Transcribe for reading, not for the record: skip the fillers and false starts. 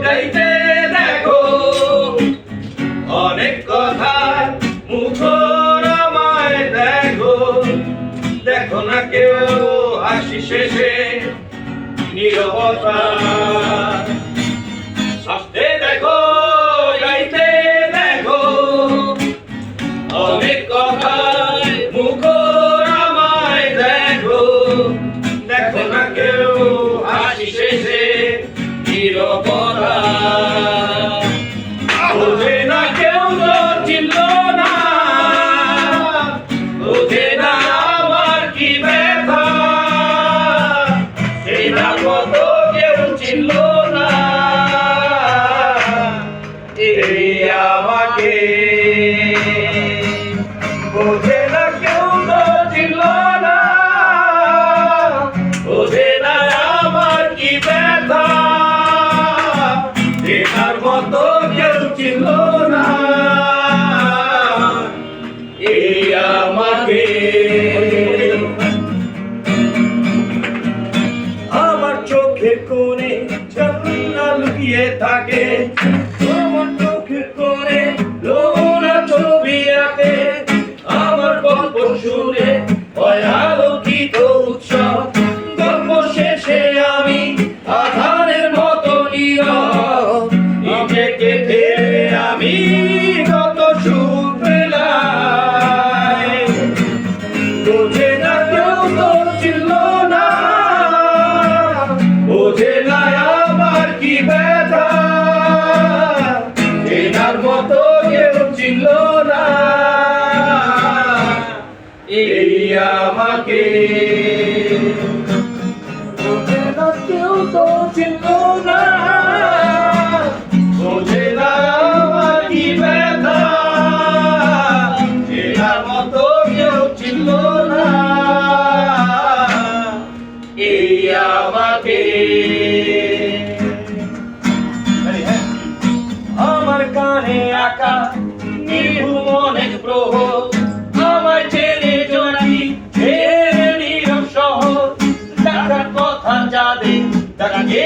গাইতে দেখো অনেক কথা মুখর আমায় দেখো দেখো না কেউ হাসি শেষে নীরবতা হাসতে দেখো গাইতে দেখো অনেক কথা মুখর আমায় দেখো দেখো না কেউ হাসি শেষে নীরবতা বোঝে না কেউ তো চিনল না বোঝে না আমার কি ব্যথা সেটা মতো কেউ চিনল না এই আমাকে বোঝে না কেউ তো চিনল না বোঝে না আমার কি ব্যথা সেটার মতো কেউ চিনল না এই আমাকে আমার চোখের কোণে জান্নাত লুকিয়ে থাকে আমার চোখের কোণে লোনা ছবি আঁকে আমার গল্প শুনে হয় আলোকিত উৎসব গল্প শেষে আমি আধারের মতো নীরব নিজেকে ঠেলে আমি কত সুখ পেলাম বোঝে না কেউ তো চিনল না বোঝে না আমার কি ব্যথা এনার মতো কেউ চিনল না এই আমাকে বোঝে না কেউ তো চিনল না বোঝে না আমার কি ব্যথা এনার মতো কেউ চিনল না এই আমাকে আমার কানে আঁকা নির্ভুল অনেক গ্রহ আমার ছেলে জনাকি ছেলে নীরব শহর টাকার কথা যাদের তাকে